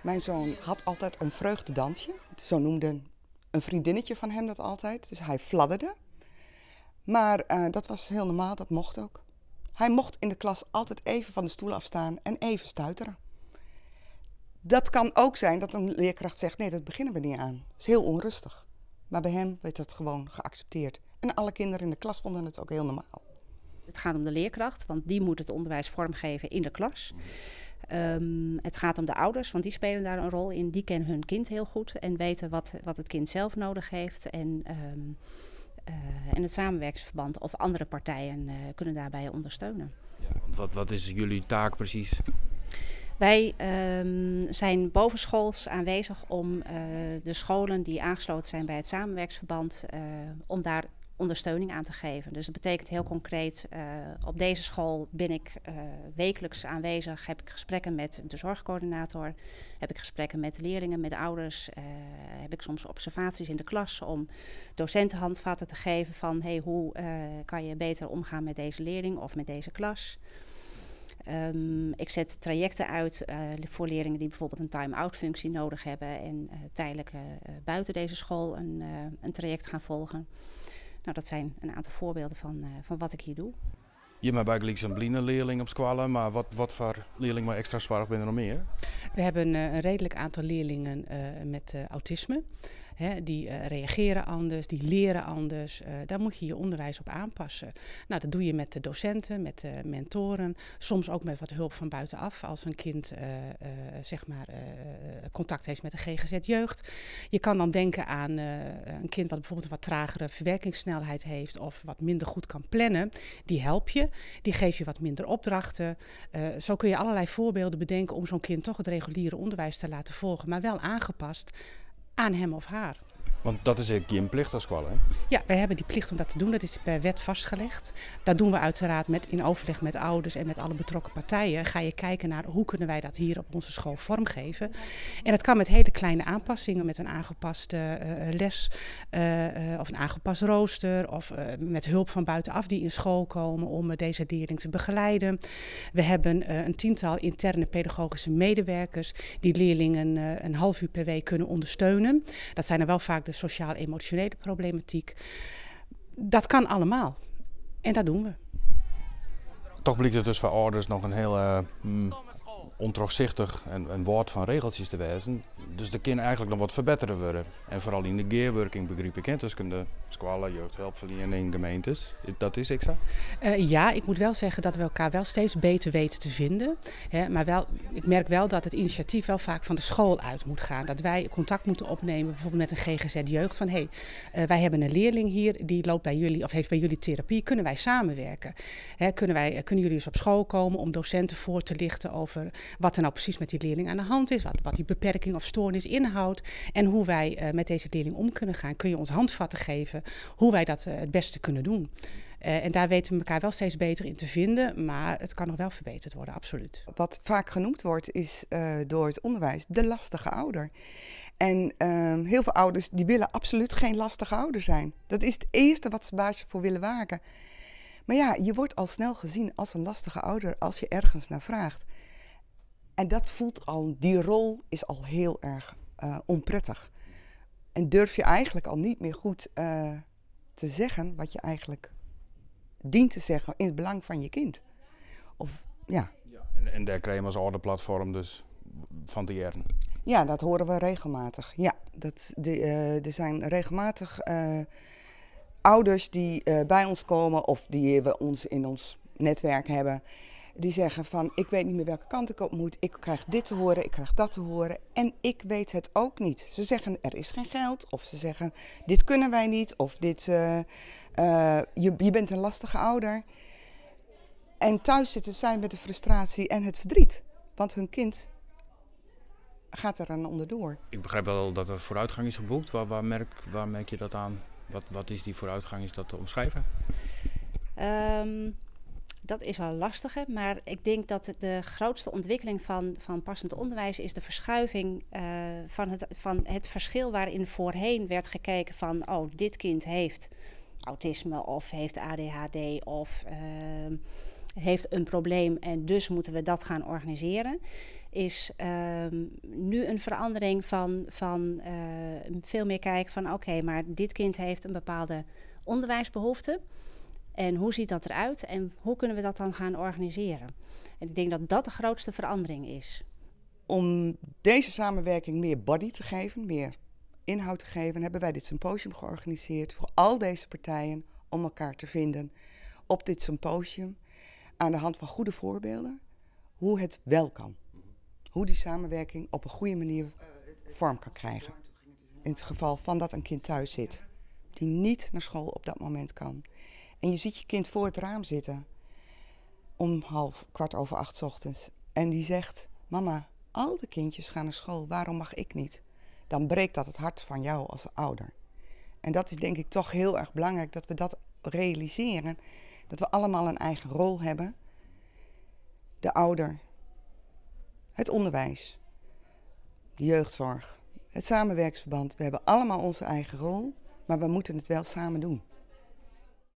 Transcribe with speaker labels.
Speaker 1: Mijn zoon had altijd een vreugdedansje. Zo noemde een vriendinnetje van hem dat altijd. Dus hij fladderde. Maar dat was heel normaal, dat mocht ook. Hij mocht in de klas altijd even van de stoel afstaan en even stuiteren. Dat kan ook zijn dat een leerkracht zegt, nee, dat beginnen we niet aan. Dat is heel onrustig. Maar bij hem werd dat gewoon geaccepteerd. En alle kinderen in de klas vonden het ook heel normaal.
Speaker 2: Het gaat om de leerkracht, want die moet het onderwijs vormgeven in de klas. Het gaat om de ouders, want die spelen daar een rol in. Die kennen hun kind heel goed en weten wat het kind zelf nodig heeft. En het samenwerkingsverband of andere partijen kunnen daarbij ondersteunen.
Speaker 3: Ja, want wat is jullie taak precies?
Speaker 2: Wij zijn bovenschools aanwezig om de scholen die aangesloten zijn bij het samenwerkingsverband, om daar ondersteuning aan te geven. Dus dat betekent heel concreet, op deze school ben ik wekelijks aanwezig, heb ik gesprekken met de zorgcoördinator, heb ik gesprekken met leerlingen, met ouders, heb ik soms observaties in de klas om docenten handvatten te geven van hey, hoe kan je beter omgaan met deze leerling of met deze klas. Ik zet trajecten uit voor leerlingen die bijvoorbeeld een time-out functie nodig hebben en tijdelijk buiten deze school een traject gaan volgen. Nou, dat zijn een aantal voorbeelden van wat ik hier doe.
Speaker 3: Je hebt eigenlijk zo'n blinde leerling op school, maar wat voor leerling maar extra zwaar ben er nog meer?
Speaker 4: We hebben een redelijk aantal leerlingen met autisme. Die reageren anders, die leren anders. Daar moet je je onderwijs op aanpassen. Nou, dat doe je met de docenten, met de mentoren. Soms ook met wat hulp van buitenaf. Als een kind contact heeft met de GGZ-jeugd. Je kan dan denken aan een kind wat bijvoorbeeld een wat tragere verwerkingssnelheid heeft. Of wat minder goed kan plannen. Die help je. Die geef je wat minder opdrachten. Zo kun je allerlei voorbeelden bedenken om zo'n kind toch het reguliere onderwijs te laten volgen. Maar wel aangepast aan hem of haar.
Speaker 3: Want dat is je plicht als school, hè?
Speaker 4: Ja, wij hebben die plicht om dat te doen. Dat is per wet vastgelegd. Dat doen we uiteraard in overleg met ouders en met alle betrokken partijen. Ga je kijken naar hoe kunnen wij dat hier op onze school vormgeven. En dat kan met hele kleine aanpassingen, met een aangepaste les of een aangepast rooster. Of met hulp van buitenaf die in school komen om deze leerling te begeleiden. We hebben een 10-tal interne pedagogische medewerkers die leerlingen een half uur per week kunnen ondersteunen. Dat zijn er wel vaak de sociaal-emotionele problematiek. Dat kan allemaal. En dat doen we.
Speaker 3: Toch blijkt het dus voor ouders nog een heel ondoorzichtig en woord van regeltjes te wezen. Dus er kan eigenlijk nog wat verbeteren worden. En vooral in de gearworking begreep ik, tussen de scholen, jeugdhulpverlening, gemeentes. Dat is ik zo?
Speaker 4: Ja, ik moet wel zeggen dat we elkaar wel steeds beter weten te vinden. Maar ik merk wel dat het initiatief wel vaak van de school uit moet gaan. Dat wij contact moeten opnemen, bijvoorbeeld met een GGZ-jeugd. Van wij hebben een leerling hier, die loopt bij jullie of heeft bij jullie therapie. Kunnen wij samenwerken? Kunnen jullie eens op school komen om docenten voor te lichten over wat er nou precies met die leerling aan de hand is, wat die beperking of stoornis inhoudt en hoe wij met deze leerling om kunnen gaan. Kun je ons handvatten geven hoe wij dat het beste kunnen doen. En daar weten we elkaar wel steeds beter in te vinden, maar het kan nog wel verbeterd worden, absoluut.
Speaker 1: Wat vaak genoemd wordt is door het onderwijs de lastige ouder. En heel veel ouders die willen absoluut geen lastige ouder zijn. Dat is het eerste wat ze baasje voor willen waken. Maar ja, je wordt al snel gezien als een lastige ouder als je ergens naar vraagt. En dat voelt al, die rol is al heel erg onprettig. En durf je eigenlijk al niet meer goed te zeggen wat je eigenlijk dient te zeggen in het belang van je kind. Of, ja.
Speaker 3: En daar krijg je als ouderplatform dus van te jaren.
Speaker 1: Ja, dat horen we regelmatig. Ja, er zijn regelmatig ouders die bij ons komen of die we in ons netwerk hebben. Die zeggen van, ik weet niet meer welke kant ik op moet. Ik krijg dit te horen, ik krijg dat te horen. En ik weet het ook niet. Ze zeggen, er is geen geld. Of ze zeggen, dit kunnen wij niet. Of je bent een lastige ouder. En thuis zitten zij met de frustratie en het verdriet. Want hun kind gaat er aan onderdoor.
Speaker 3: Ik begrijp wel dat er vooruitgang is geboekt. Waar merk je dat aan? Wat is die vooruitgang? Is dat te omschrijven?
Speaker 2: Dat is al lastiger, maar ik denk dat de grootste ontwikkeling van passend onderwijs is de verschuiving van het verschil waarin voorheen werd gekeken van, oh, dit kind heeft autisme of heeft ADHD of heeft een probleem en dus moeten we dat gaan organiseren. Is nu een verandering van veel meer kijken van oké, maar dit kind heeft een bepaalde onderwijsbehoefte. En hoe ziet dat eruit en hoe kunnen we dat dan gaan organiseren? En ik denk dat dat de grootste verandering is.
Speaker 1: Om deze samenwerking meer body te geven, meer inhoud te geven, hebben wij dit symposium georganiseerd voor al deze partijen om elkaar te vinden op dit symposium aan de hand van goede voorbeelden hoe het wel kan. Hoe die samenwerking op een goede manier vorm kan krijgen. In het geval van dat een kind thuis zit, die niet naar school op dat moment kan. En je ziet je kind voor het raam zitten om 7:15 's ochtends. En die zegt, mama, al de kindjes gaan naar school, waarom mag ik niet? Dan breekt dat het hart van jou als ouder. En dat is denk ik toch heel erg belangrijk dat we dat realiseren. Dat we allemaal een eigen rol hebben. De ouder, het onderwijs, de jeugdzorg, het samenwerksverband. We hebben allemaal onze eigen rol, maar we moeten het wel samen doen.